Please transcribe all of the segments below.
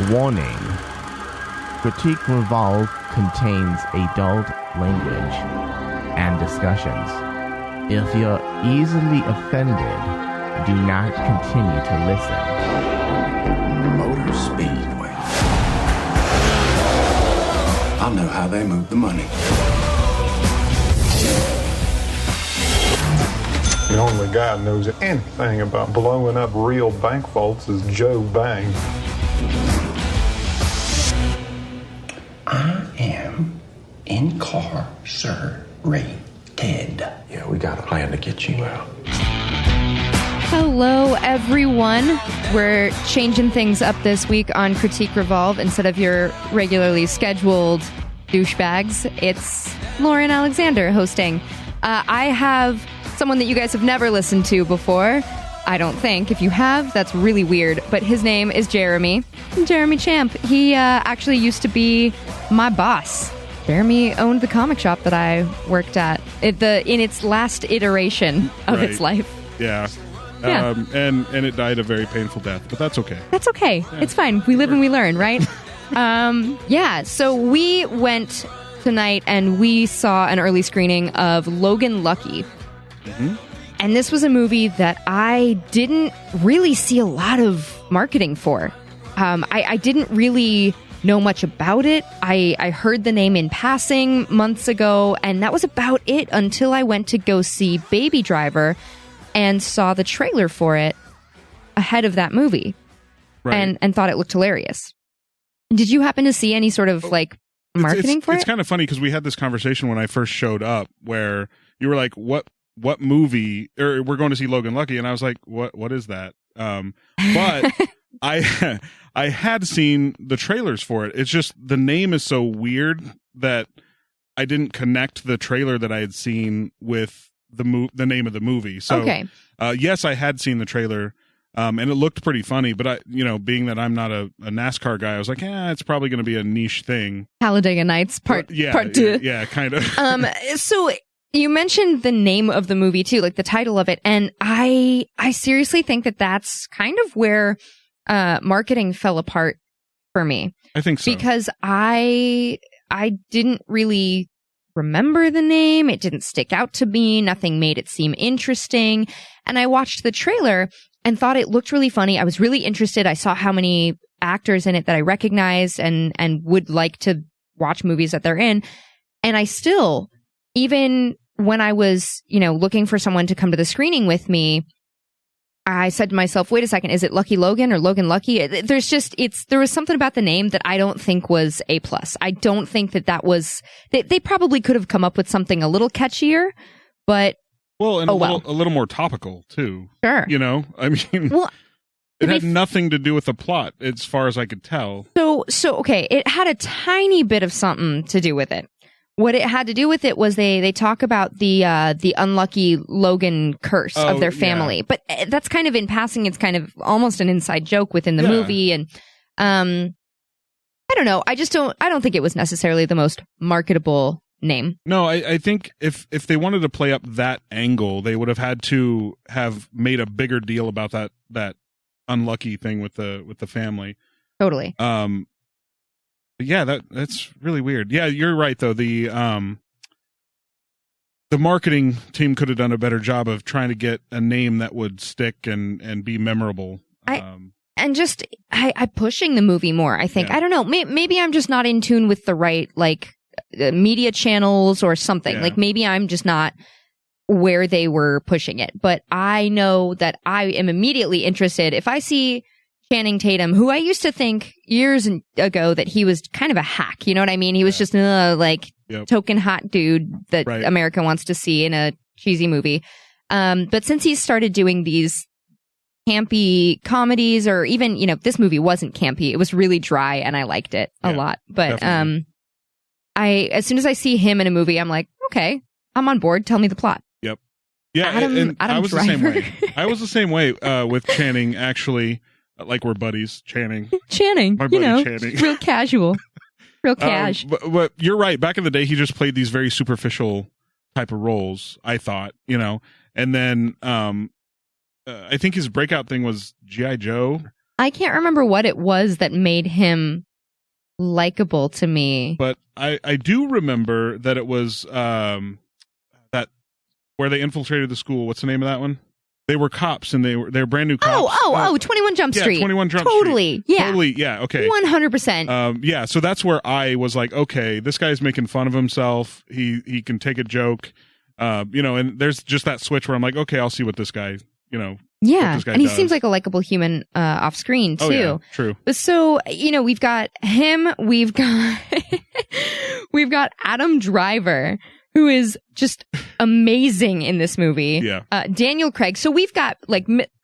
Warning. Critique Revolve contains adult language and discussions. If you're easily offended, do not continue to listen. Motor Speedway. I know how they move the money. The only guy who knows anything about blowing up real bank vaults is Joe Bang. I am incarcerated. Yeah, we got a plan to get you out. Hello, everyone. We're changing things up this week on Critique Revolve. Instead of your regularly scheduled douchebags, it's Lauren Alexander hosting. I have someone that you guys have never listened to before. I don't think. If you have, that's really weird. But his name is Jeremy. Jeremy Champ. He actually used to be my boss. Jeremy owned the comic shop that I worked at in its last iteration of its life. Yeah. Yeah. And it died a very painful death, but that's okay. That's okay. Yeah. It's fine. We live and we learn, right? Yeah. So we went tonight and we saw an early screening of Logan Lucky. Mm-hmm. And this was a movie that I didn't really see a lot of marketing for. I didn't really know much about it. I heard the name in passing months ago, and that was about it until I went to go see Baby Driver and saw the trailer for it ahead of that movie. Right. And thought it looked hilarious. Did you happen to see any sort of marketing for it? It's kind of funny because we had this conversation when I first showed up where you were like, what movie, or we're going to see Logan Lucky, and I was like, what is that? But I had seen the trailers for it. It's just the name is so weird that I didn't connect the trailer that I had seen with the name of the movie. So okay. Yes, I had seen the trailer, and it looked pretty funny, but being that I'm not a NASCAR guy, I was like, it's probably going to be a niche thing. Talladega Nights part 2. Yeah, kind of. So you mentioned the name of the movie too, like the title of it, and I seriously think that that's kind of where marketing fell apart for me. I think so. Because I didn't really remember the name. It didn't stick out to me. Nothing made it seem interesting. And I watched the trailer and thought it looked really funny. I was really interested. I saw how many actors in it that I recognized and would like to watch movies that they're in. And I still, even when I was, looking for someone to come to the screening with me, I said to myself, wait a second, is it Lucky Logan or Logan Lucky? There was something about the name that I don't think was A+. I don't think that was, they probably could have come up with something a little catchier, but a little more topical too. Sure. I mean, it had nothing to do with the plot as far as I could tell. So okay, it had a tiny bit of something to do with it. What it had to do with it was they talk about the unlucky Logan curse of their family, yeah. But that's kind of in passing. It's kind of almost an inside joke within the movie, and I don't know. I don't think it was necessarily the most marketable name. No, I think if they wanted to play up that angle, they would have had to have made a bigger deal about that unlucky thing with the family. Totally. But yeah, that's really weird. Yeah, you're right though. The marketing team could have done a better job of trying to get a name that would stick and be memorable. I pushing the movie more. I think. Yeah. I don't know. Maybe I'm just not in tune with the right media channels or something. Yeah. Maybe I'm just not where they were pushing it. But I know that I am immediately interested if I see Channing Tatum, who I used to think years ago that he was kind of a hack. You know what I mean? He was just token hot dude that America wants to see in a cheesy movie. But since he's started doing these campy comedies, or even, this movie wasn't campy. It was really dry and I liked it a lot. But as soon as I see him in a movie, I'm like, okay, I'm on board. Tell me the plot. Yep. Yeah. Adam I was Driver. The same way. I was the same way with Channing, actually. Like we're buddies, Channing. My buddy Channing. Real casual. Real cash. But you're right. Back in the day, he just played these very superficial type of roles, I thought, And then I think his breakout thing was G.I. Joe. I can't remember what it was that made him likable to me. But I do remember that it was that where they infiltrated the school. What's the name of that one? They were cops, and they're brand new cops. 21 Jump Street. Yeah, 21 Jump Street. Totally, yeah, okay. 100%. Yeah, so that's where I was like, okay, this guy's making fun of himself. He can take a joke. And there's just that switch where I'm like, okay, I'll see what this guy, Yeah, what this guy and he does. seems like a likable human off screen too. Oh, yeah, true. So we've got him. We've got we've got Adam Driver, who is just amazing in this movie. Yeah. Daniel Craig. So we've got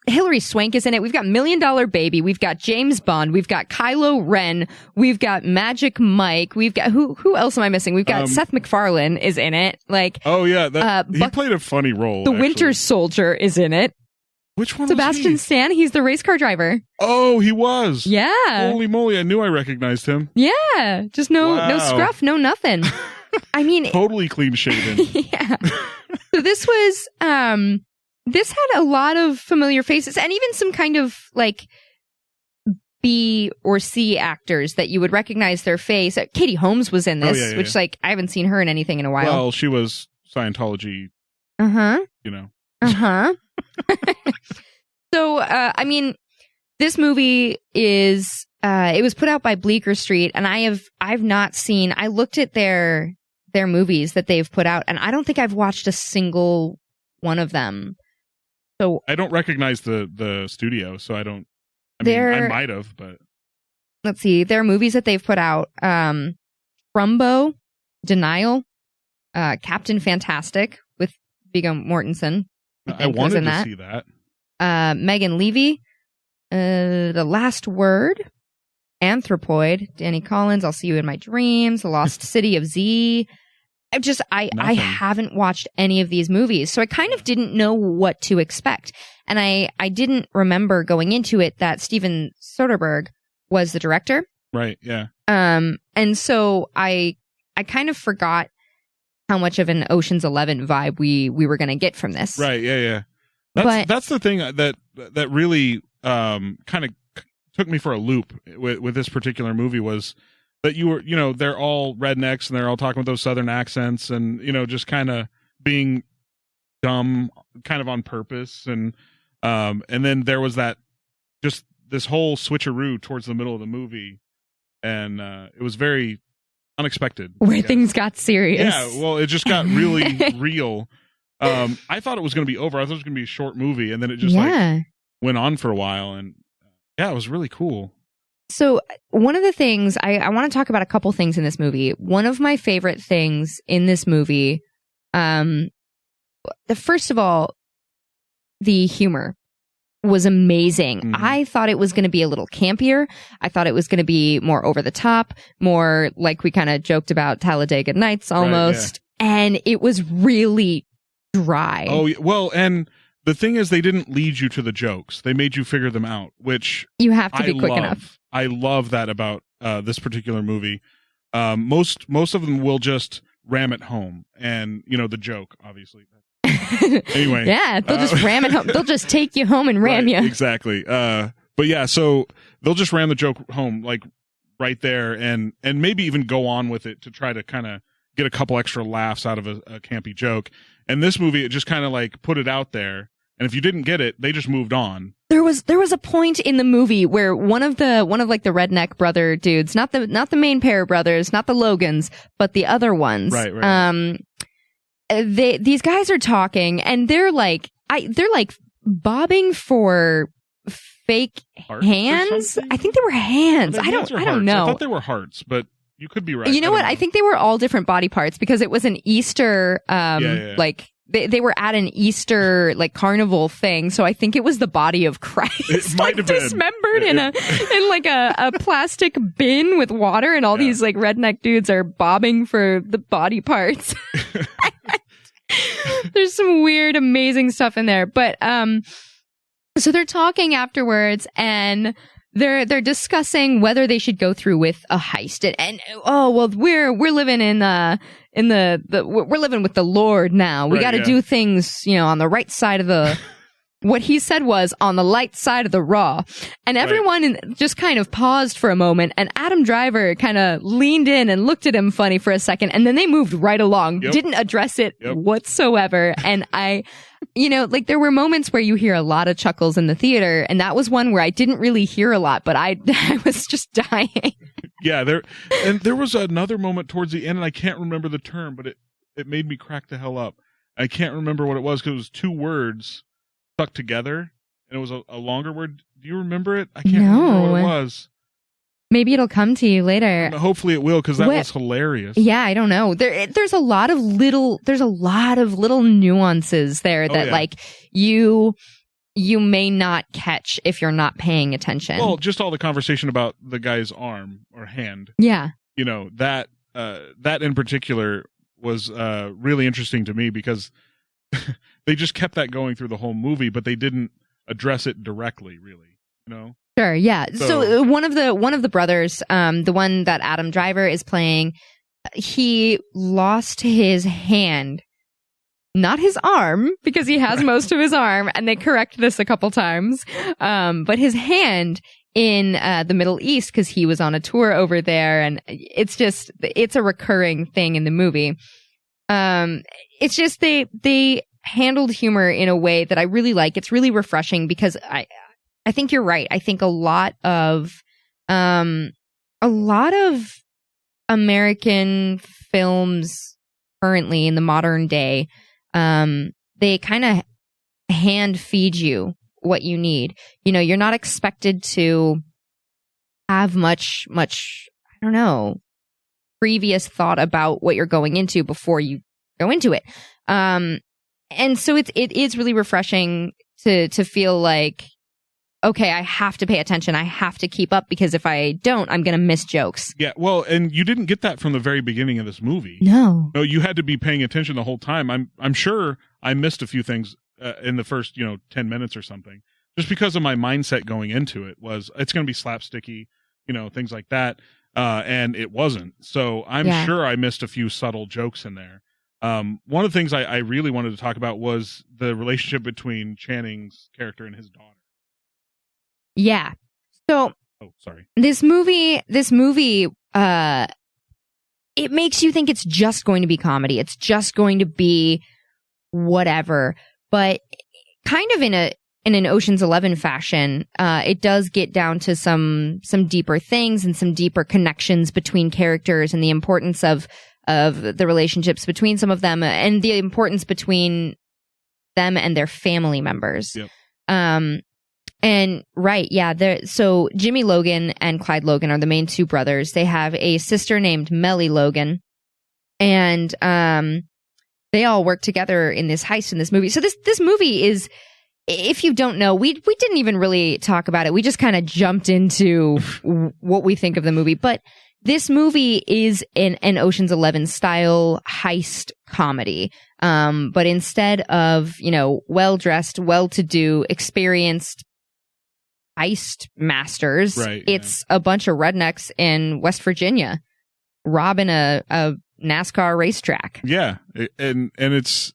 Hilary Swank is in it. We've got $1 Million Baby. We've got James Bond. We've got Kylo Ren. We've got Magic Mike. We've got who else am I missing? We've got Seth MacFarlane is in it. Oh yeah, he played a funny role. The Winter Soldier is in it. Which one? Sebastian was he? Stan. He's the race car driver. Oh, he was. Yeah. Holy moly! I knew I recognized him. Yeah. Just no scruff, no nothing. I mean, totally clean shaven. Yeah. So this was this had a lot of familiar faces, and even some kind of B or C actors that you would recognize their face. Katie Holmes was in this, which I haven't seen her in anything in a while. Well, she was Scientology. So, I mean, this movie is it was put out by Bleecker Street, and I've not seen. I looked at their movies that they've put out, and I don't think I've watched a single one of them. So I don't recognize the studio, so I don't. I might have, but let's see. There are movies that they've put out: Trumbo, Denial, Captain Fantastic with Viggo Mortensen. I wanted to see that. Megan Levy, The Last Word, Anthropoid, Danny Collins, I'll See You in My Dreams, The Lost City of Z. I haven't watched any of these movies, so I kind of didn't know what to expect. And I didn't remember going into it that Steven Soderbergh was the director. Right, yeah. And so I kind of forgot how much of an Ocean's 11 vibe we were going to get from this. Right, yeah. That's the thing that really kind of took me for a loop with this particular movie was that you were, they're all rednecks and they're all talking with those southern accents and, just kind of being dumb kind of on purpose. And then there was that, just this whole switcheroo towards the middle of the movie. And it was very unexpected. Where things got serious. Yeah, well, it just got really real. I thought it was going to be over. I thought it was going to be a short movie. And then it just went on for a while. And yeah, it was really cool. So one of the things, I want to talk about a couple things in this movie. One of my favorite things in this movie, first of all, the humor was amazing. Mm-hmm. I thought it was going to be a little campier. I thought it was going to be more over the top, more like we kind of joked about Talladega Nights almost. Right, yeah. And it was really dry. Oh, well, and the thing is, they didn't lead you to the jokes. They made you figure them out, which you have to be quick enough. I love that about this particular movie. Most of them will just ram it home, and the joke, obviously. Anyway, yeah, they'll just ram it home. They'll just take you home and ram you. Exactly. But yeah, so they'll just ram the joke home, like right there, and maybe even go on with it to try to kind of get a couple extra laughs out of a campy joke. And this movie, it just kind of like put it out there. And if you didn't get it, they just moved on. There was a point in the movie where one of like the redneck brother dudes, not the main pair of brothers, not the Logans, but the other ones. Right. These guys are talking and they're like bobbing for fake hearts hands. I think they were hands. I don't know. I thought they were hearts, but you could be right. You know what? I think they were all different body parts because it was an Easter like they were at an Easter like carnival thing, so I think it was the body of Christ, it might have been dismembered in a plastic bin with water, and all these like redneck dudes are bobbing for the body parts. There's some weird, amazing stuff in there, but so they're talking afterwards, and they're discussing whether they should go through with a heist, and oh well, we're living we're living with the Lord now. We got to do things, on the right side of the what he said was on the light side of the raw. And everyone just kind of paused for a moment, and Adam Driver kind of leaned in and looked at him funny for a second, and then they moved right along, didn't address it whatsoever. And like there were moments where you hear a lot of chuckles in the theater, and that was one where I didn't really hear a lot, but I was just dying. Yeah, there was another moment towards the end, and I can't remember the term, but it made me crack the hell up. I can't remember what it was because it was two words stuck together, and it was a longer word. Do you remember it? I can't remember what it was. Maybe it'll come to you later. Hopefully it will, because that was hilarious. Yeah, I don't know. There's a lot of little nuances there that like you may not catch if you're not paying attention. Well, just all the conversation about the guy's arm or hand. Yeah. That in particular was really interesting to me because they just kept that going through the whole movie, but they didn't address it directly, really. Sure, yeah. So one of the brothers, the one that Adam Driver is playing, he lost his hand, not his arm, because he has most of his arm, and they correct this a couple times. But his hand in the Middle East, because he was on a tour over there, and it's a recurring thing in the movie. It's just they handled humor in a way that I really like. It's really refreshing because I think you're right. I think a lot of American films currently in the modern day, they kind of hand feed you what you need. You're not expected to have much, I don't know, previous thought about what you're going into before you go into it. And so it is really refreshing to feel like, okay, I have to pay attention. I have to keep up because if I don't, I'm going to miss jokes. Yeah, well, and you didn't get that from the very beginning of this movie. No, you had to be paying attention the whole time. I'm sure I missed a few things in the first 10 minutes or something, just because of my mindset going into it was it's going to be slapsticky, things like that, and it wasn't. So I'm sure I missed a few subtle jokes in there. One of the things I really wanted to talk about was the relationship between Channing's character and his daughter. Yeah. So, sorry. This movie, it makes you think it's just going to be comedy. It's just going to be whatever. But kind of in an Ocean's 11 fashion, it does get down to some deeper things and some deeper connections between characters and the importance of the relationships between some of them and the importance between them and their family members. Yep. And right, yeah. So Jimmy Logan and Clyde Logan are the main two brothers. They have a sister named Melly Logan, and they all work together in this heist in this movie. So this movie is, if you don't know, we didn't even really talk about it. We just kind of jumped into what we think of the movie. But this movie is an Ocean's 11 style heist comedy. But instead of well-dressed, well-to-do, experienced heist masters, it's a bunch of rednecks in West Virginia robbing a NASCAR racetrack. Yeah, and it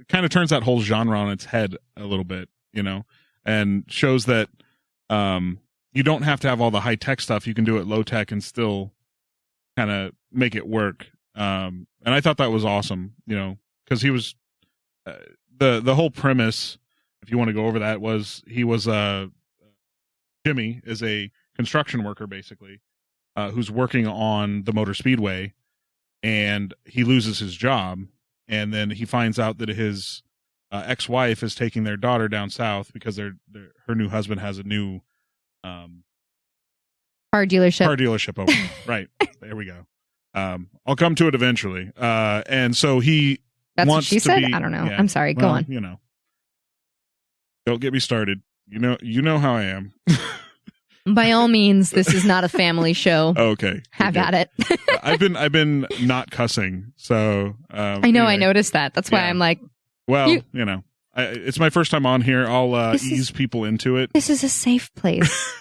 kind of turns that whole genre on its head a little bit, and shows that you don't have to have all the high tech stuff. You can do it low tech and still kind of make it work. And I thought that was awesome, because he was the whole premise, if you want to go over that, was he was Jimmy is a construction worker, basically, who's working on the Motor Speedway, and he loses his job, and then he finds out that his ex-wife is taking their daughter down south because her new husband has a new car dealership over there. Right. There we go. I'll come to it eventually. And so he That's wants what she to said? be, I don't know. yeah, I'm sorry. Go on. Don't get me started. You know how I am. By all means, this is not a family show. Okay. Have at it. I've been not cussing, so I know. Anyway. I noticed that. That's why I'm like, well, it's my first time on here. I'll ease people into it. This is a safe place.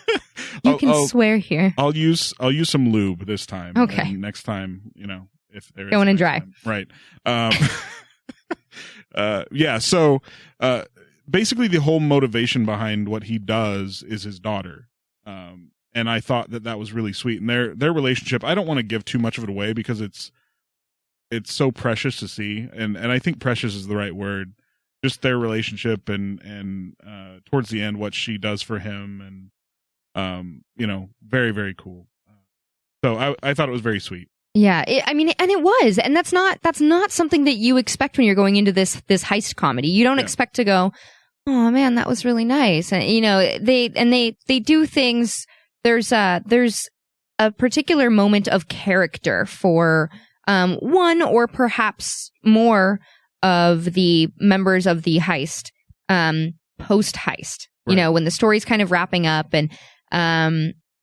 You can swear here. I'll use some lube this time. Okay. And next time, if there is going in dry. Time. Right. Yeah. So basically the whole motivation behind what he does is his daughter. And I thought that was really sweet. And their relationship, I don't want to give too much of it away because it's so precious to see. And I think precious is the right word. Just their relationship and towards the end, what she does for him, and very, very cool. So I thought it was very sweet. Yeah, it was, and that's not something that you expect when you're going into this heist comedy. You don't expect to go, oh man, that was really nice, and they do things. There's a particular moment of character for one or perhaps more of the members of the heist post heist. Right. When the story's kind of wrapping up, and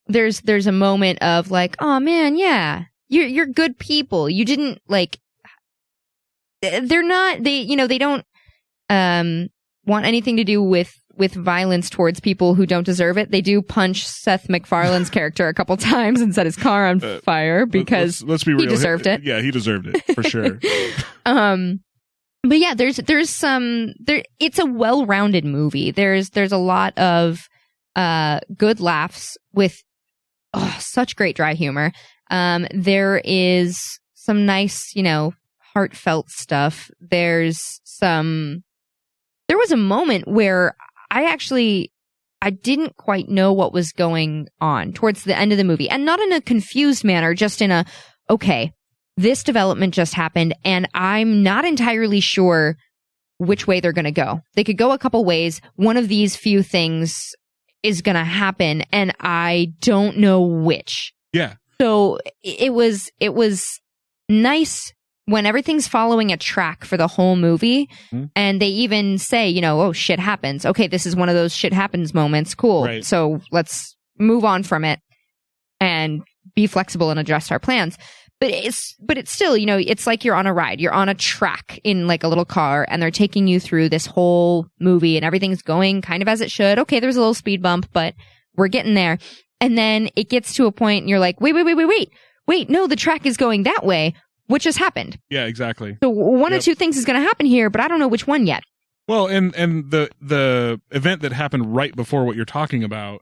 there's a moment of like, oh man, yeah. You're good people. You didn't they're not, they don't want anything to do with violence towards people who don't deserve it. They do punch Seth MacFarlane's character a couple times and set his car on fire because let's be real. He deserved it. Yeah, he deserved it for sure. But yeah, there's some it's a well-rounded movie. There's a lot of good laughs with such great dry humor. There is some nice, heartfelt stuff. There was a moment where I didn't quite know what was going on towards the end of the movie, and not in a confused manner, just in a, okay, this development just happened and I'm not entirely sure which way they're going to go. They could go a couple ways. One of these few things is going to happen and I don't know which. Yeah. So it was nice when everything's following a track for the whole movie, and they even say, oh, shit happens. Okay, this is one of those shit happens moments. Cool. Right. So let's move on from it and be flexible and adjust our plans. But it's still, it's like you're on a ride. You're on a track in like a little car, and they're taking you through this whole movie, and everything's going kind of as it should. Okay, there's a little speed bump, but we're getting there. And then it gets to a point and you're like, wait, no, the track is going that way. What just happened? Yeah, exactly. So one of two things is going to happen here, but I don't know which one yet. Well, and the event that happened right before what you're talking about,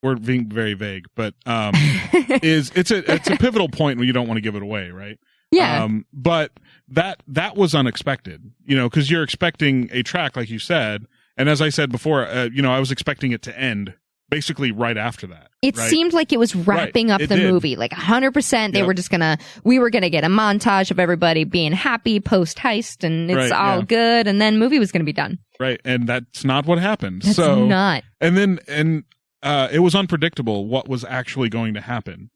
we're being very vague, but it's a pivotal point when you don't want to give it away, right? Yeah. But that was unexpected, because you're expecting a track, like you said, and as I said before, I was expecting it to end basically right after that. It seemed like it was wrapping up the movie, like 100%. We were gonna get a montage of everybody being happy post heist, and it's all good, and then movie was gonna be done. Right, and that's not what happened. That's not. And it was unpredictable what was actually going to happen.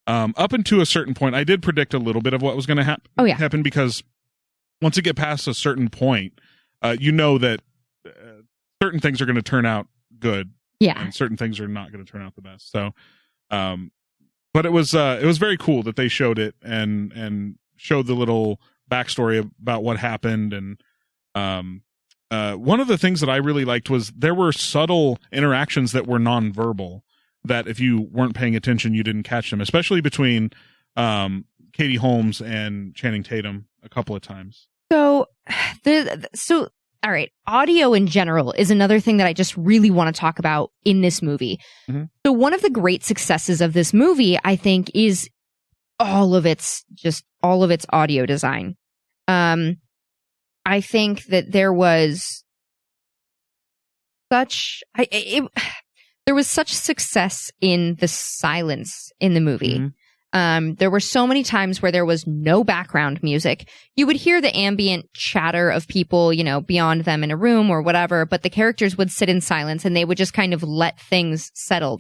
Up until a certain point, I did predict a little bit of what was going to happen, because once you get past a certain point, that certain things are going to turn out good. Yeah. And certain things are not going to turn out the best. So, but it was very cool that they showed it and showed the little backstory about what happened. And, one of the things that I really liked was there were subtle interactions that were nonverbal that if you weren't paying attention, you didn't catch them, especially between, Katie Holmes and Channing Tatum a couple of times. So all right, audio in general is another thing that I just really want to talk about in this movie. Mm-hmm. So one of the great successes of this movie, I think, is all of its audio design. I think that there was such success in the silence in the movie. Mm-hmm. There were so many times where there was no background music. You would hear the ambient chatter of people, beyond them in a room or whatever, but the characters would sit in silence and they would just kind of let things settle.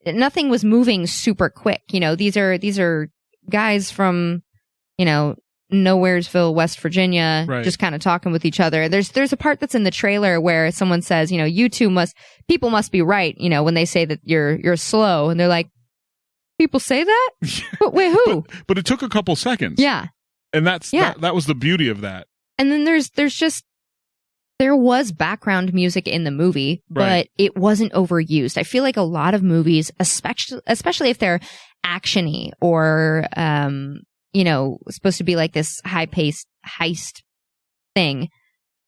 Nothing was moving super quick. These are guys from, Nowheresville, West Virginia, right, just kind of talking with each other. There's a part that's in the trailer where someone says, people must be right, when they say that you're slow, and they're like, people say that? But wait, who? But it took a couple seconds. Yeah. And that was the beauty of that. And then there was background music in the movie, but it wasn't overused. I feel like a lot of movies, especially if they're actiony or, supposed to be like this high-paced heist thing,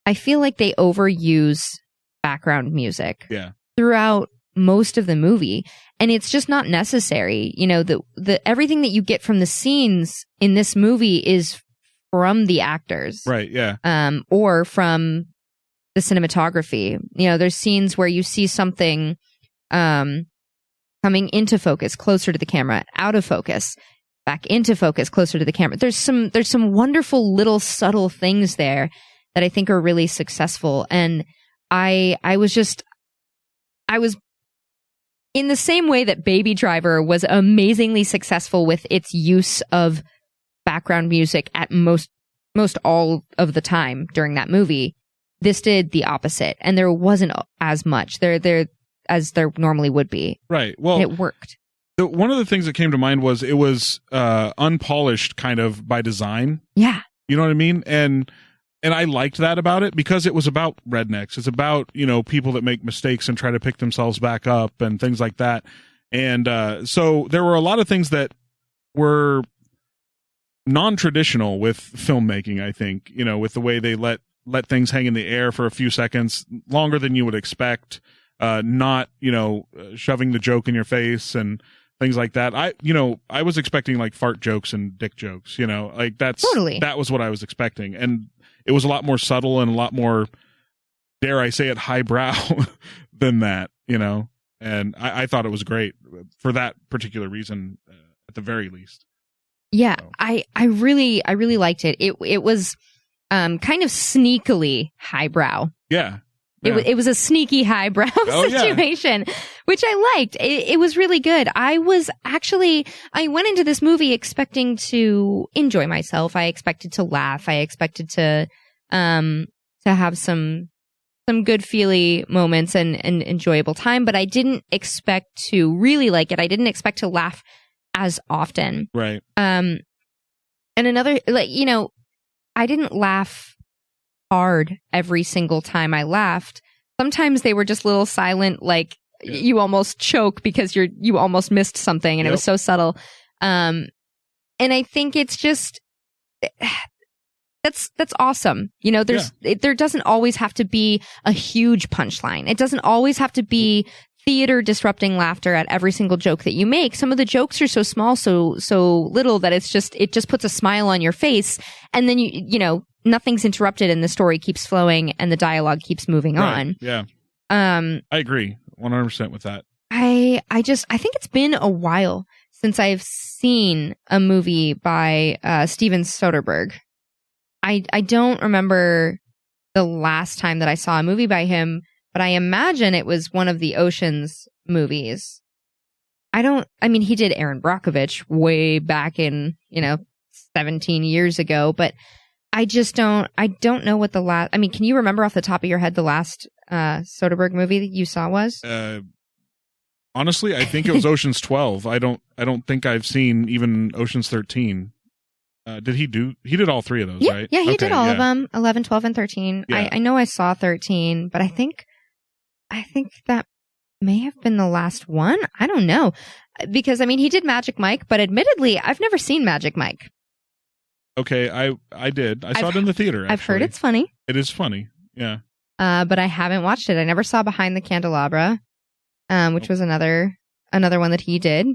I feel like they overuse background music Yeah. throughout most of the movie, and it's just not necessary. You know, the everything that you get from the scenes in this movie is from the actors, Right. Yeah. or from the cinematography. You know, there's scenes where you see something coming into focus, closer to the camera, out of focus, back into focus, closer to the camera. There's some wonderful little subtle things there that I think are really successful. And I was in the same way that Baby Driver was amazingly successful with its use of background music at most all of the time during that movie. This did the opposite, and there wasn't as much there as there normally would be. Right. Well, and it worked. One of the things that came to mind was it was unpolished kind of by design. Yeah. You know what I mean? And I liked that about it because it was about rednecks. It's about, you know, people that make mistakes and try to pick themselves back up and things like that. And so there were a lot of things that were non-traditional with filmmaking, I think, you know, with the way they let things hang in the air for a few seconds longer than you would expect, not, you know, shoving the joke in your face and things like that. I was expecting like fart jokes and dick jokes, you know, like that was what I was expecting. And it was a lot more subtle and a lot more, dare I say it, highbrow than that, you know, and I thought it was great for that particular reason, at the very least. Yeah, So. I really liked it. It was kind of sneakily highbrow. Yeah. It was a sneaky highbrow situation, which I liked. It was really good. I went into this movie expecting to enjoy myself. I expected to laugh. I expected to have some good feely moments and enjoyable time, but I didn't expect to really like it. I didn't expect to laugh as often. Right. And another, like, you know, I didn't laugh hard every single time I laughed. Sometimes they were just little silent, like you almost choke because you almost missed something, and it was so subtle. And I think it's just that's awesome. You know, there doesn't always have to be a huge punchline. It doesn't always have to be theater disrupting laughter at every single joke that you make. Some of the jokes are so small, so little that it just puts a smile on your face, and then you know, nothing's interrupted and the story keeps flowing and the dialogue keeps moving on. Yeah. I agree 100% with that. I think it's been a while since I've seen a movie by Steven Soderbergh. I don't remember the last time that I saw a movie by him, but I imagine it was one of the Ocean's movies. He did Erin Brockovich way back in, 17 years ago, but I don't know what the last, can you remember off the top of your head the last Soderbergh movie that you saw was? Honestly, I think it was Ocean's 12. I don't think I've seen even Ocean's 13. He did all three of those, right? Yeah, he did all of them, 11, 12, and 13. Yeah. I know I saw 13, but I think that may have been the last one. I don't know. Because, he did Magic Mike, but admittedly, I've never seen Magic Mike. Okay, I did. I saw it in the theater, actually. I've heard it's funny. It is funny, yeah. But I haven't watched it. I never saw Behind the Candelabra, which was another one that he did.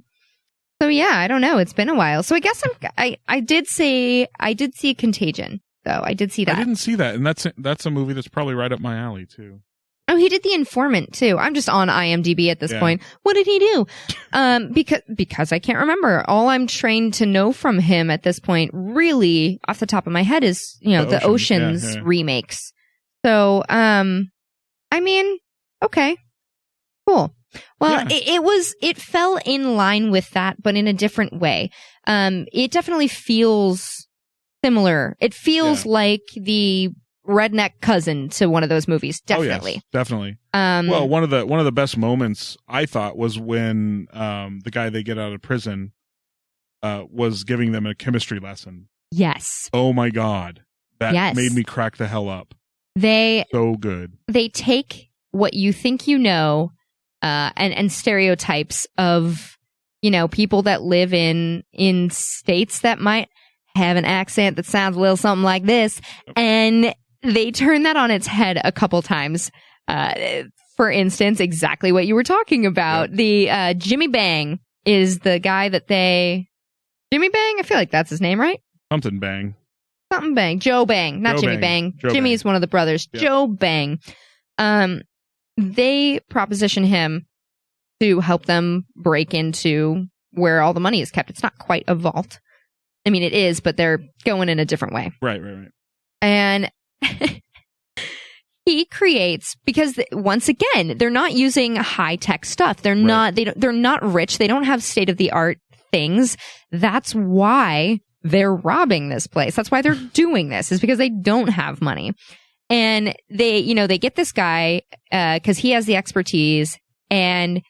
So yeah, I don't know. It's been a while. So I guess I did see Contagion, though. I did see that. I didn't see that, and that's a movie that's probably right up my alley too. Oh, he did The Informant too. I'm just on IMDb at this point. What did he do? Because I can't remember. All I'm trained to know from him at this point, really off the top of my head, is the Ocean's remakes. So, okay, cool. Well, it fell in line with that, but in a different way. It definitely feels similar. It feels like the redneck cousin to one of those movies. Definitely. Oh, yes, definitely. Well, one of the best moments I thought was when the guy they get out of prison was giving them a chemistry lesson. Yes. Oh my God. That made me crack the hell up. So good. They take what you think and stereotypes of, people that live in states that might have an accent that sounds a little something like this, and they turn that on its head a couple times. For instance, exactly what you were talking about. The Jimmy Bang is the guy that Jimmy Bang? I feel like that's his name, right? Something Bang. Something Bang. Joe Bang. Not Joe Jimmy Bang. Bang. Jimmy is one of the brothers. Yep. Joe Bang. They proposition him to help them break into where all the money is kept. It's not quite a vault. I mean, it is, but they're going in a different way. Right. And he creates, because once again, they're not using high-tech stuff. They're not rich. They don't have state-of-the-art things. That's why they're robbing this place. That's why they're doing this, is because they don't have money. And they get this guy, cause he has the expertise, and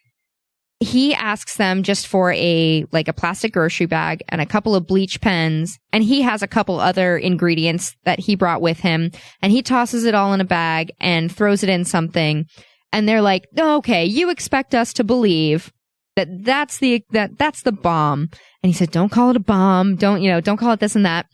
he asks them just for a plastic grocery bag and a couple of bleach pens. And he has a couple other ingredients that he brought with him, and he tosses it all in a bag and throws it in something. And they're like, oh, okay, you expect us to believe that's the bomb. And he said, don't call it a bomb. Don't call it this and that.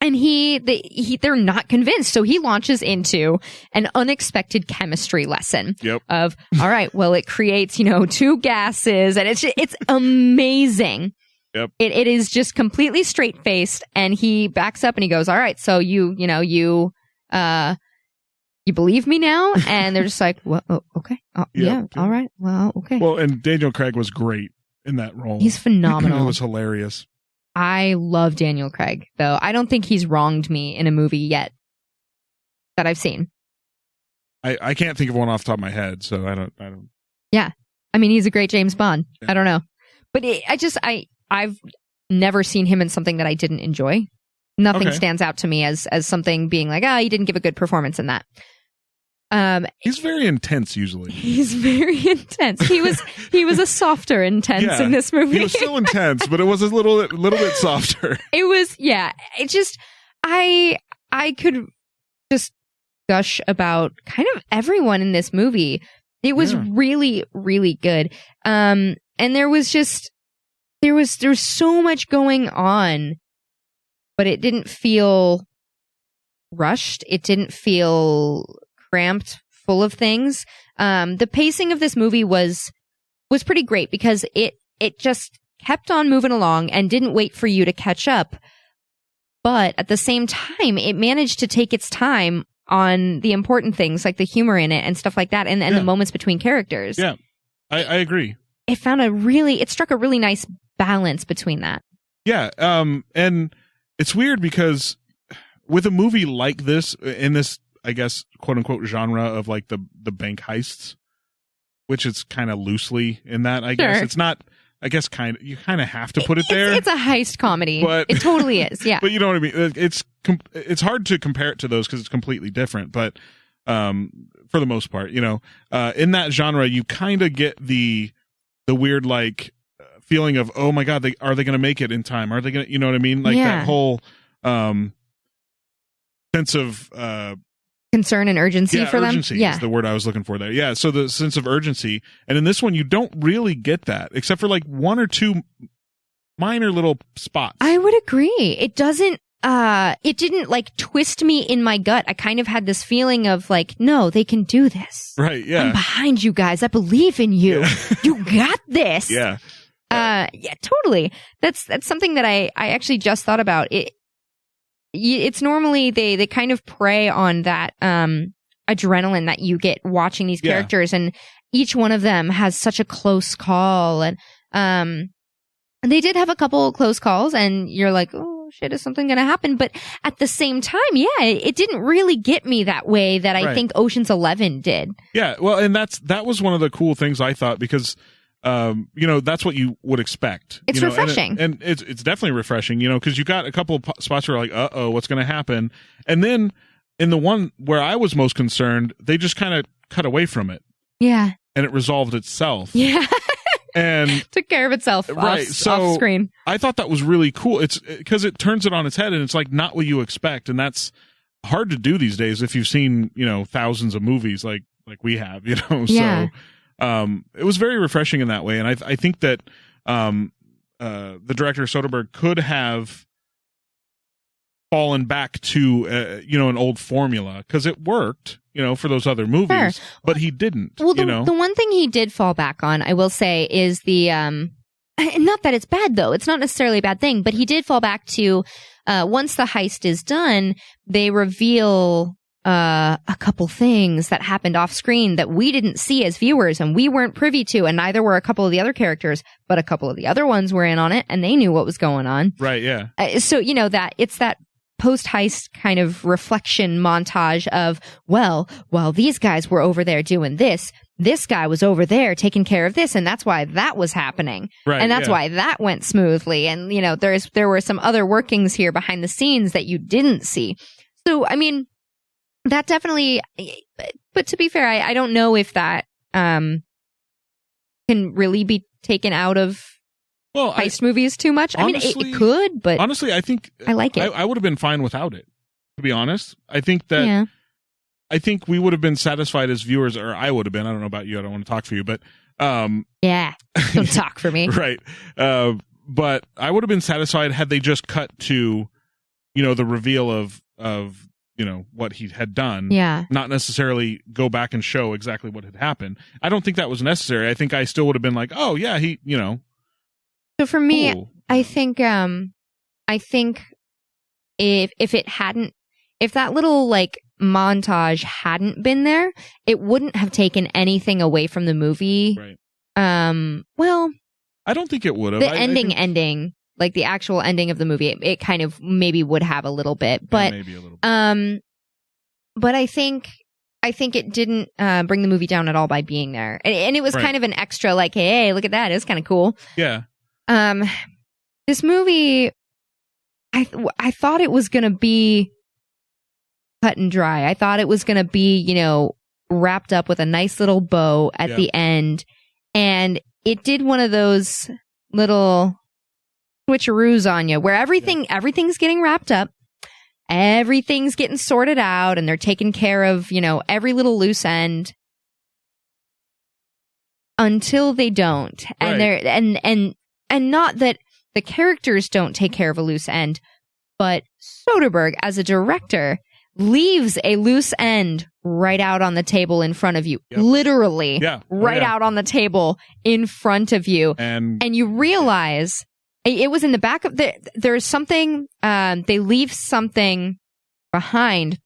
And they're not convinced. So he launches into an unexpected chemistry lesson of, all right, well, it creates, two gases, and it's amazing. Yep. It is just completely straight faced. And he backs up and he goes, all right, so you believe me now? And they're just like, well, oh, okay. Oh, yeah. All right. Well, okay. Well, and Daniel Craig was great in that role. He's phenomenal. It was hilarious. I love Daniel Craig, though. I don't think he's wronged me in a movie yet that I've seen. I can't think of one off the top of my head, so I don't. Yeah. I mean, he's a great James Bond. Yeah. I don't know. But I've never seen him in something that I didn't enjoy. Nothing stands out to me as something being like, he didn't give a good performance in that. He's very intense usually. He's very intense. He was a softer intense in this movie. He was still intense, but it was a little bit softer. It was, it just, I could just gush about kind of everyone in this movie. It was really, really good. And there was so much going on, but it didn't feel rushed. It didn't feel cramped, full of things. The pacing of this movie was pretty great because it just kept on moving along and didn't wait for you to catch up. But at the same time, it managed to take its time on the important things like the humor in it and stuff like that, and the moments between characters. Yeah, I agree. It struck a really nice balance between that. Yeah, and it's weird because with a movie like this, in this, I guess, quote unquote genre of like the bank heists, which is kind of loosely in that, I guess it's not, I guess you kind of have to put it there. It's a heist comedy. But it totally is. Yeah. But you know what I mean? It's hard to compare it to those because it's completely different. But, for the most part, in that genre, you kind of get the weird, like, feeling of, oh my God, are they going to make it in time? Are they going to, you know what I mean? Like that whole, sense of, concern and urgency for them. Urgency is the word I was looking for there. Yeah, so the sense of urgency. And in this one, you don't really get that, except for like one or two minor little spots. I would agree. It didn't like twist me in my gut. I kind of had this feeling of like, no, they can do this. Right, yeah. I'm behind you guys. I believe in you. Yeah. You got this. Yeah. Yeah, totally. That's something that I actually just thought about. It's normally they kind of prey on that adrenaline that you get watching these characters, and each one of them has such a close call, and they did have a couple close calls, and you're like, oh shit, is something going to happen? But at the same time, it didn't really get me that way that I think Ocean's 11 did. Yeah, well, and that was one of the cool things I thought, because that's what you would expect. It's refreshing. And it's definitely refreshing, because you got a couple of spots where you're like, uh-oh, what's going to happen? And then in the one where I was most concerned, they just kind of cut away from it. Yeah. And it resolved itself. Yeah. And took care of itself off screen. I thought that was really cool. It's because it turns it on its head, and it's like not what you expect. And that's hard to do these days if you've seen, thousands of movies like we have, Yeah. So it was very refreshing in that way, and I think that the director Soderbergh could have fallen back to an old formula, because it worked. for those other movies, but he didn't. Well, the one thing he did fall back on, I will say, is the, not that it's bad though. It's not necessarily a bad thing, but he did fall back to, once the heist is done, they reveal a couple things that happened off screen that we didn't see as viewers and we weren't privy to, and neither were a couple of the other characters, but a couple of the other ones were in on it and they knew what was going on. Right, yeah. So, that it's that post-heist kind of reflection montage of, well, while these guys were over there doing this guy was over there taking care of this, and that's why that was happening. Right, and that's why that went smoothly. And, there were some other workings here behind the scenes that you didn't see. So, I mean, that definitely, but to be fair, I don't know if that can really be taken out of heist movies too much. Honestly, I mean, it could, but honestly, I think I like it. I would have been fine without it, to be honest. I think that I think we would have been satisfied as viewers, or I would have been. I don't know about you. I don't want to talk for you, but yeah, don't talk for me, right? But I would have been satisfied had they just cut to, the reveal of what he had done. Yeah. Not necessarily go back and show exactly what had happened. I don't think that was necessary. I think I still would have been like, oh yeah, he. So for me, cool. I think if that little montage hadn't been there, it wouldn't have taken anything away from the movie. Right. Well, I don't think it would have. The ending, like the actual ending of the movie, it kind of maybe would have a little bit, but maybe a little bit. But I think it didn't bring the movie down at all by being there, and it was kind of an extra, like, hey, look at that, it's kind of cool. Yeah. This movie, I thought it was gonna be cut and dry. I thought it was gonna be, wrapped up with a nice little bow at the end, and it did one of those little switcheroos on you, where everything's getting wrapped up, everything's getting sorted out, and they're taking care of, every little loose end until they don't, and they're and not that the characters don't take care of a loose end, but Soderbergh, as a director, leaves a loose end right out on the table in front of you. Yep. Literally. Yeah. Out on the table in front of you. And you realize it was in the back of there's something, they leave something behind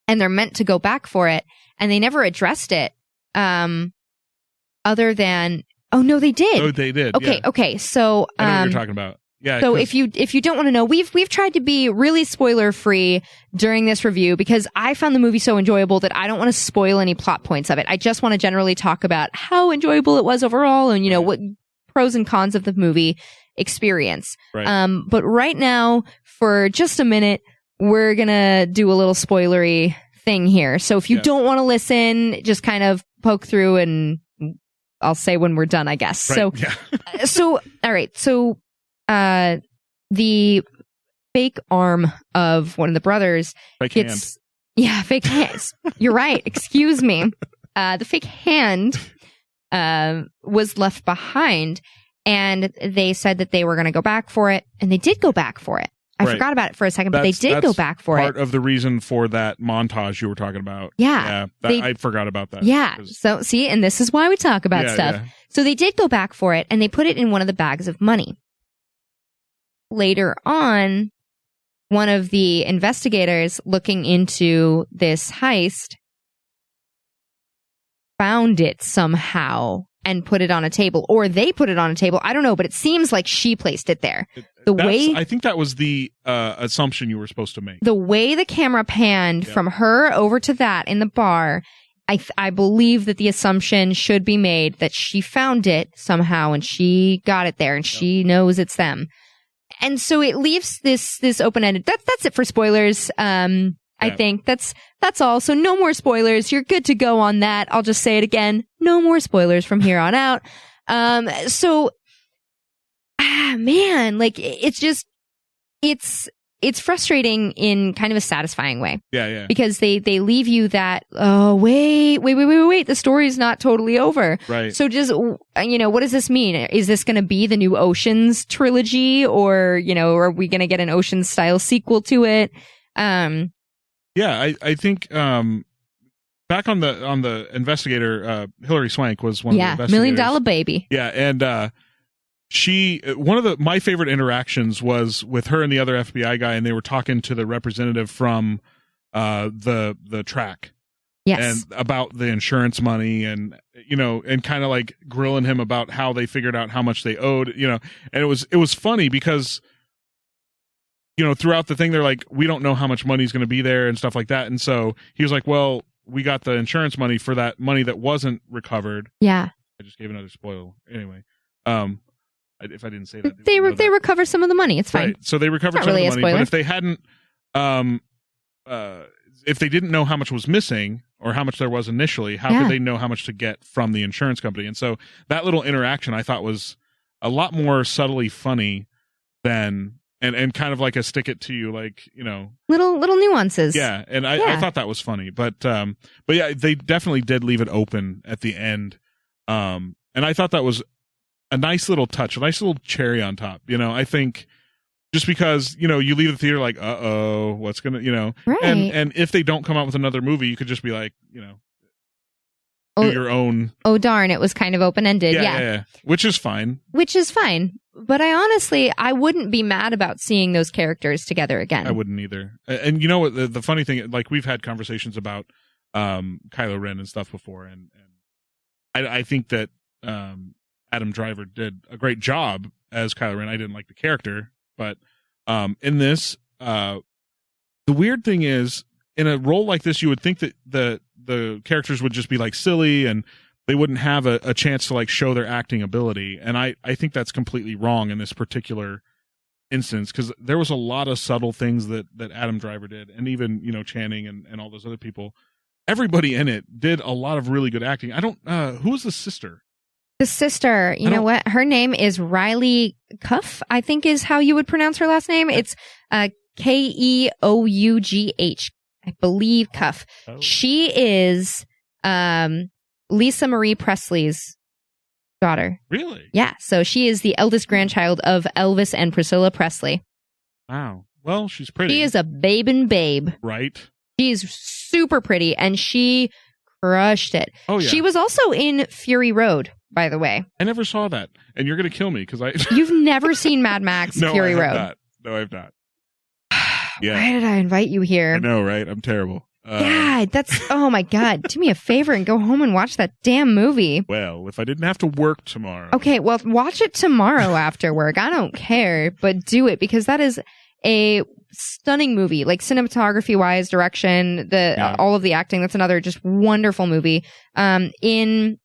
and they're meant to go back for it. And they never addressed it. Other than, oh no, they did. Oh, they did. Okay. Yeah. Okay. So, I know what you're talking about. Yeah. So if you don't want to know, we've tried to be really spoiler free during this review because I found the movie so enjoyable that I don't want to spoil any plot points of it. I just want to generally talk about how enjoyable it was overall and, what pros and cons of the movie experience. Right. But right now, for just a minute, we're going to do a little spoilery thing here. So if you don't want to listen, just kind of poke through and I'll say when we're done, I guess. Right. So, so, all right. So, the fake arm of one of the brothers fake hands. You're right. Excuse me. The fake hand, was left behind and they said that they were going to go back for it and they did go back for it. I forgot about it for a second, but they did go back for it. Part of the reason for that montage you were talking about. Yeah. I forgot about that. Yeah. So see, and this is why we talk about stuff. Yeah. So they did go back for it and they put it in one of the bags of money. Later on, one of the investigators looking into this heist found it somehow and put it on a table, or they put it on a table. I don't know, but it seems like she placed it there. I think that was the assumption you were supposed to make. The way the camera panned from her over to that in the bar, I believe that the assumption should be made that she found it somehow and she got it there and she knows it's them. And so it leaves this open-ended. That's it for spoilers. I think that's all. So no more spoilers. You're good to go on that. I'll just say it again. No more spoilers from here on out. Man, like it's frustrating in kind of a satisfying way. Yeah. Because they leave you that, oh, wait, the story's not totally over. Right. So just, what does this mean? Is this going to be the new Ocean's trilogy or, are we going to get an Ocean's style sequel to it? Yeah, I think, back on the investigator, Hilary Swank was one of the investigators. $1 Million Baby. Yeah, and my favorite interactions was with her and the other FBI guy, and they were talking to the representative from the track. Yes. And about the insurance money and kind of like grilling him about how they figured out how much they owed, and it was funny because throughout the thing they're like, we don't know how much money's going to be there and stuff like that. And so he was like, well, we got the insurance money for that money that wasn't recovered. Yeah. I just gave another spoil. Anyway, if I didn't say that, they recover some of the money. It's fine. Right. So they recovered some really of the money, but if they hadn't, if they didn't know how much was missing or how much there was initially, how could they know how much to get from the insurance company? And so that little interaction I thought was a lot more subtly funny than and kind of like a stick it to you, like, little nuances. Yeah. And I thought that was funny, but yeah, they definitely did leave it open at the end. And I thought that was a nice little touch, a nice little cherry on top. I think just because, you leave the theater like, uh-oh, what's going to, right. And if they don't come out with another movie, you could just be like, do your own. Oh, darn, it was kind of open-ended. Yeah. Which is fine. But I wouldn't be mad about seeing those characters together again. I wouldn't either. And you know what, the funny thing, like we've had conversations about Kylo Ren and stuff before, and I think that Adam Driver did a great job as Kylo Ren. I didn't like the character, but in this, the weird thing is, in a role like this, you would think that the characters would just be like silly and they wouldn't have a chance to like show their acting ability. And I think that's completely wrong in this particular instance, because there was a lot of subtle things that Adam Driver did, and even, Channing and all those other people. Everybody in it did a lot of really good acting. I don't, who was the sister? The sister, you know what? Her name is Riley Keough, I think is how you would pronounce her last name. It's Keough, I believe, Keough. Oh. She is Lisa Marie Presley's daughter. Really? Yeah. So she is the eldest grandchild of Elvis and Priscilla Presley. Wow. Well, she's pretty. She is a babe. Right. She's super pretty, and she crushed it. Oh, yeah. She was also in Fury Road, by the way. I never saw that, and you're going to kill me because I... You've never seen Mad Max Fury Road? Not. No, I have not. Yeah. Why did I invite you here? I know, right? I'm terrible. Yeah, oh my God. Do me a favor and go home and watch that damn movie. Well, if I didn't have to work tomorrow. Okay, well, watch it tomorrow after work. I don't care, but do it, because that is a stunning movie, like cinematography wise, direction, all of the acting. That's another just wonderful movie. In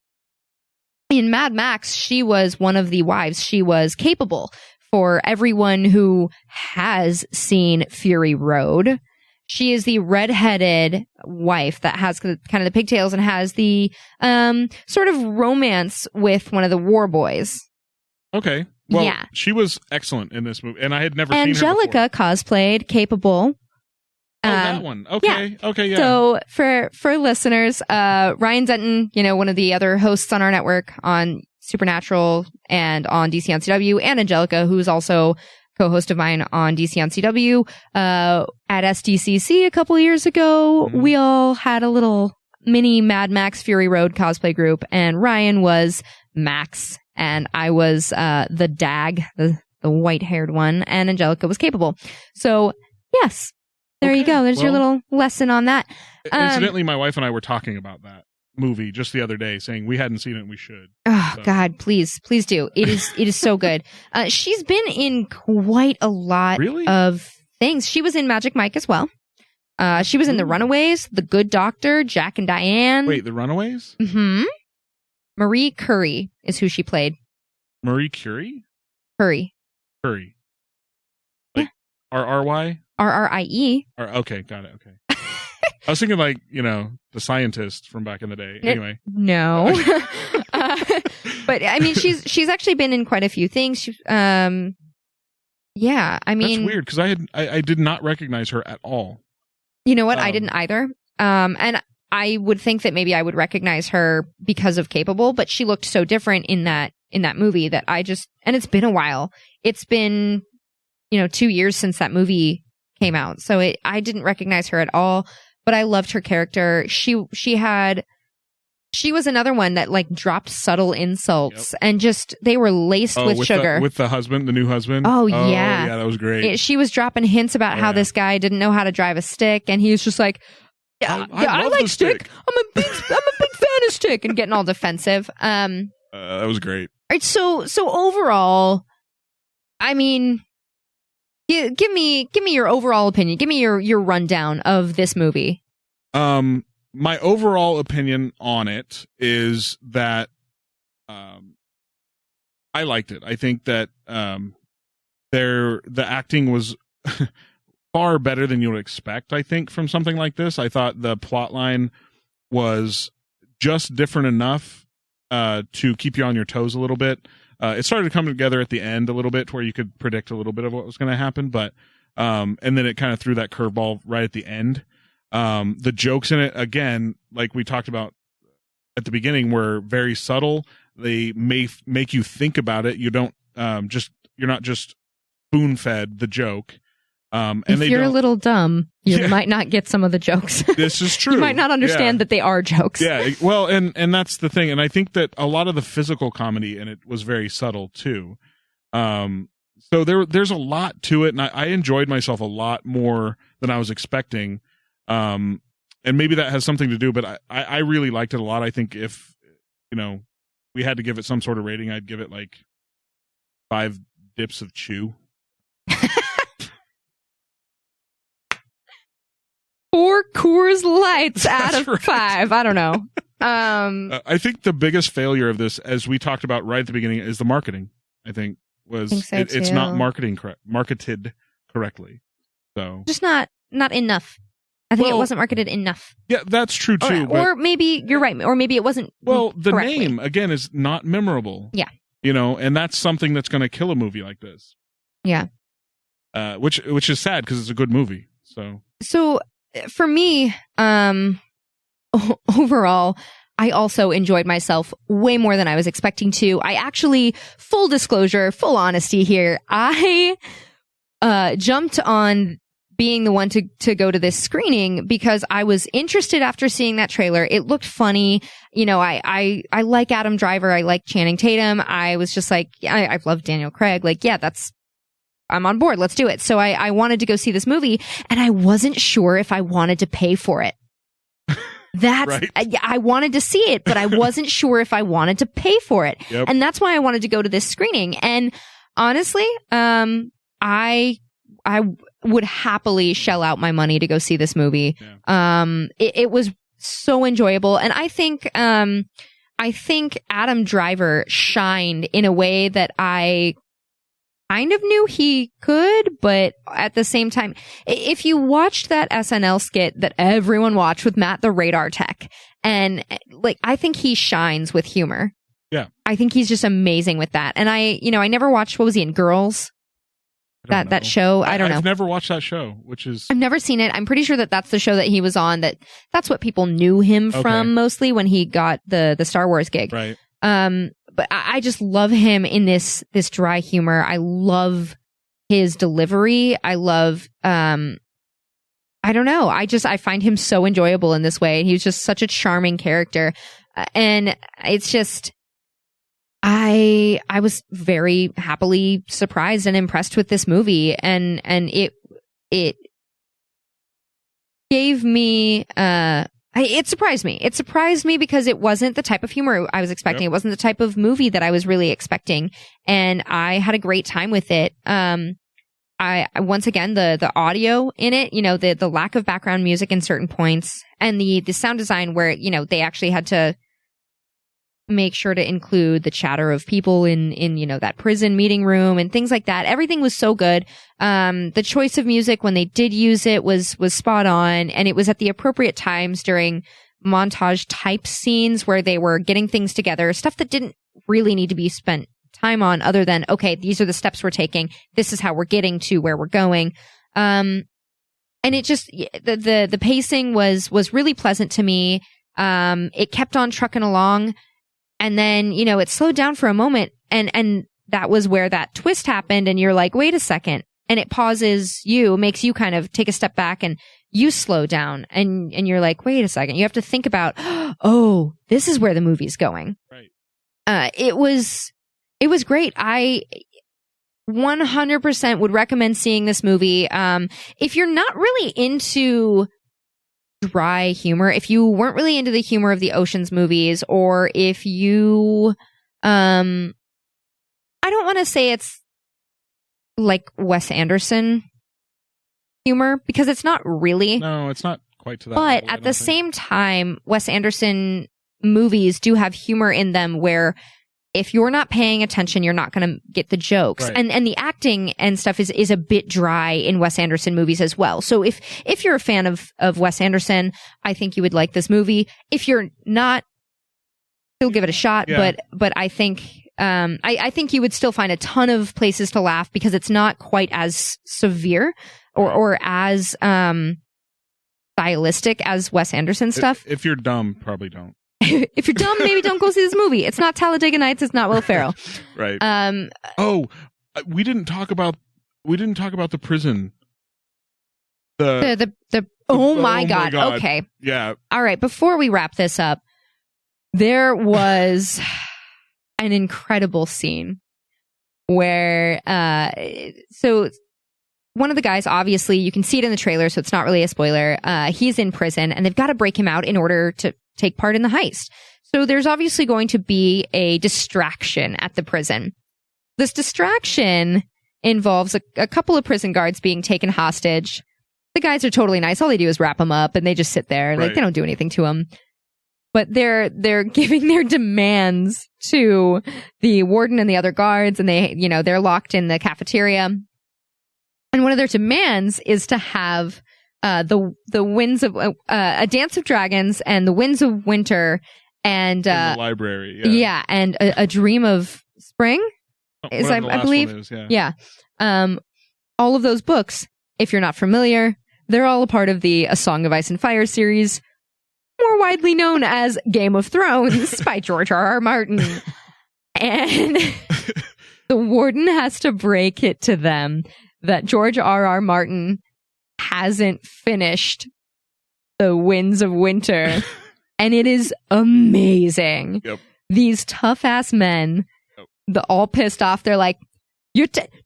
Mad Max, she was one of the wives. She was capable. For everyone who has seen Fury Road, she is the redheaded wife that has kind of the pigtails and has the sort of romance with one of the war boys. Okay. Well, yeah. She was excellent in this movie, and I had never seen her before. Angelica cosplayed Capable. That one. Okay. Yeah. Okay. Yeah. So for listeners, Ryan Denton, one of the other hosts on our network on Supernatural and on DC on CW, and Angelica, who's also co-host of mine on DC on CW, at SDCC a couple years ago, we all had a little mini Mad Max Fury Road cosplay group, and Ryan was Max, and I was the Dag, the white-haired one, and Angelica was Capable. So, yes, there you go. There's your little lesson on that. Incidentally, my wife and I were talking about that movie just the other day, saying we hadn't seen it and we should. Oh, so. God, please do. It is so good. She's been in quite a lot of things. She was in Magic Mike as well. She was in The Runaways, The Good Doctor, Jack and Diane. Wait, The Runaways? Mm-hmm. Marie Curie is who she played. Marie Curie? Curie. Like R-R-Y? R-R-I-E. Okay, got it. Okay. I was thinking like, the scientist from back in the day. Anyway. No. But I mean, she's actually been in quite a few things. Yeah, I mean. That's weird, because I did not recognize her at all. You know what? I didn't either. And I would think that maybe I would recognize her because of Capable, but she looked so different in that movie that and it's been a while. It's been, 2 years since that movie came out. So I didn't recognize her at all. but I loved her character. She was another one that like dropped subtle insults and just they were laced with sugar. With the new husband. Oh yeah, that was great. She was dropping hints about how this guy didn't know how to drive a stick, and he was just like, I like stick. I'm a big fan of stick, and getting all defensive. That was great. Right, so overall, I mean, give me your overall opinion. Give me your rundown of this movie. My overall opinion on it is that I liked it. I think that the acting was far better than you would expect, I think, from something like this. I thought the plot line was just different enough to keep you on your toes a little bit. It started to come together at the end a little bit to where you could predict a little bit of what was going to happen, but and then it kind of threw that curveball right at the end. The jokes in it, again, like we talked about at the beginning, were very subtle. They may make you think about it. You don't you're not just spoon fed the joke. And if you're a little dumb, you might not get some of the jokes. This is true. You might not understand that they are jokes. Yeah, well, and that's the thing. And I think that a lot of the physical comedy in it was very subtle too. So there's a lot to it, and I enjoyed myself a lot more than I was expecting. And maybe that has something to do, but I really liked it a lot. I think if, we had to give it some sort of rating, I'd give it like 5 dips of chew. 4 Coors Lights out of 5. I don't know. I think the biggest failure of this, as we talked about right at the beginning, is the marketing. I think it's not marketed correctly. So just not enough. I think it wasn't marketed enough. Yeah, that's true too. Or maybe you're right. Or maybe it wasn't. Well, the correctly. name again is not memorable. Yeah. And that's something that's going to kill a movie like this. Yeah. Which is sad because it's a good movie. So for me, overall, I also enjoyed myself way more than I was expecting to. I actually, full disclosure, full honesty here, I jumped on being the one to go to this screening because I was interested after seeing that trailer. It looked funny. I like Adam Driver. I like Channing Tatum. I was just like, I've loved Daniel Craig. Like, yeah, I'm on board. Let's do it. So I wanted to go see this movie, and I wasn't sure if I wanted to pay for it. Right. I wanted to see it, but I wasn't sure if I wanted to pay for it. Yep. And that's why I wanted to go to this screening. And honestly, I would happily shell out my money to go see this movie. Yeah. It was so enjoyable. And I think Adam Driver shined in a way that I kind of knew he could, but at the same time, if you watched that SNL skit that everyone watched with Matt the Radar Tech, and like, I think he shines with humor. Yeah. I think he's just amazing with that. And I never watched, what was he in, Girls? That show? I don't know. I've never watched that show, which is... I've never seen it. I'm pretty sure that's the show that he was on, that's what people knew him from mostly when he got the Star Wars gig. Right. But I just love him in this dry humor. I love his delivery. I love, I don't know. I find him so enjoyable in this way. He's just such a charming character. And it's just, I was very happily surprised and impressed with this movie. And it gave me, it surprised me. It surprised me because it wasn't the type of humor I was expecting. Yep. It wasn't the type of movie that I was really expecting. And I had a great time with it. Once again, the audio in it, the lack of background music in certain points, and the sound design where, they actually had to make sure to include the chatter of people in that prison meeting room and things like that. Everything was so good. The choice of music when they did use it was spot on, and it was at the appropriate times during montage type scenes where they were getting things together, stuff that didn't really need to be spent time on other than, okay, these are the steps we're taking. This is how we're getting to where we're going. And it just, the pacing was really pleasant to me. It kept on trucking along. And then, it slowed down for a moment, and that was where that twist happened, and you're like, wait a second. And it pauses you, makes you kind of take a step back and you slow down and you're like, wait a second. You have to think about, oh, this is where the movie's going. Right. It was great. I 100% would recommend seeing this movie. If you're not really into dry humor, if you weren't really into the humor of the Ocean's movies, or if you, I don't want to say it's like Wes Anderson humor, because it's not really. No, it's not quite to that But level, at the same time, Wes Anderson movies do have humor in them where if you're not paying attention, you're not going to get the jokes. Right. And the acting and stuff is a bit dry in Wes Anderson movies as well. So if you're a fan of Wes Anderson, I think you would like this movie. If you're not, still give it a shot. Yeah. But I think, I think you would still find a ton of places to laugh because it's not quite as severe or as, stylistic as Wes Anderson stuff. If you're dumb, probably don't. If you're dumb, maybe don't go see this movie. It's not Talladega Nights. It's not Will Ferrell. Right. We didn't talk about the prison. Oh my God. Okay. Yeah. All right. Before we wrap this up, there was an incredible scene where, so one of the guys, obviously, you can see it in the trailer, so it's not really a spoiler. He's in prison and they've got to break him out in order to take part in the heist. So there's obviously going to be a distraction at the prison. This distraction involves a couple of prison guards being taken hostage. The guys are totally nice. All they do is wrap them up and they just sit there. Like, they don't do anything to them. But they're giving their demands to the warden and the other guards, and they're locked in the cafeteria. And one of their demands is to have the winds of a Dance of Dragons and the Winds of Winter and in the library. Yeah, and a Dream of Spring I believe. Yeah. All of those books, if you're not familiar, they're all a part of the A Song of Ice and Fire series, more widely known as Game of Thrones by George R.R. Martin. And the warden has to break it to them that George R.R. Martin hasn't finished The Winds of Winter. And it is amazing. Yep. These tough-ass men, all pissed off, they're like,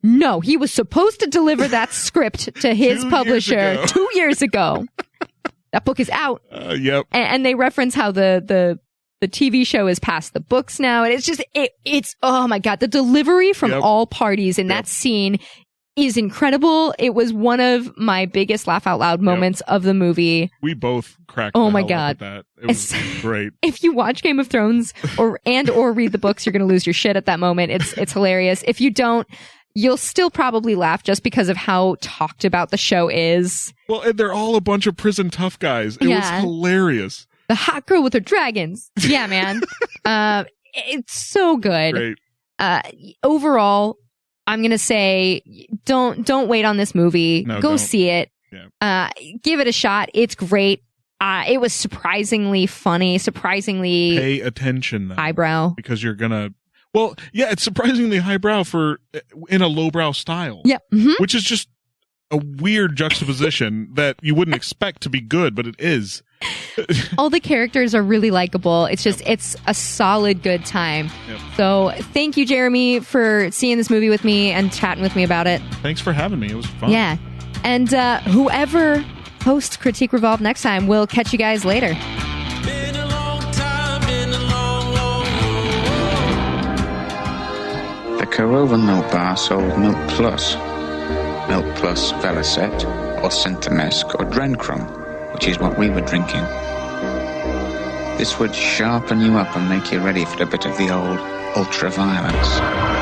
no, he was supposed to deliver that script to his publisher 2 years ago. That book is out. Yep. And they reference how the TV show is past the books now. And it's just, it's, oh my God, the delivery from all parties in that scene is incredible. It was one of my biggest laugh out loud moments of the movie. We both cracked. Oh my God! God, at that. It was great. If you watch Game of Thrones or read the books, you're going to lose your shit at that moment. It's hilarious. If you don't, you'll still probably laugh just because of how talked about the show is. Well, and they're all a bunch of prison tough guys. It was hilarious. The hot girl with her dragons. Yeah, man. It's so good. Great. Overall, I'm going to say don't wait on this movie. No, Go don't. see it. Yeah. Give it a shot. It's great. It was surprisingly funny, surprisingly pay attention though, highbrow, because you're going to it's surprisingly highbrow in a lowbrow style. Yeah. Mm-hmm. Which is just a weird juxtaposition that you wouldn't expect to be good, but it is. All the characters are really likable. It's just, it's a solid good time. Yep. So thank you, Jeremy, for seeing this movie with me and chatting with me about it. Thanks for having me. It was fun. Yeah. And whoever hosts Critique Revolve next time, we'll catch you guys later. Been a long time, been a long, long road. The Corova Milk Bar sold Milk Plus Velocet, or Centamesque, or Drencrum, which is what we were drinking. This would sharpen you up and make you ready for a bit of the old ultra-violence.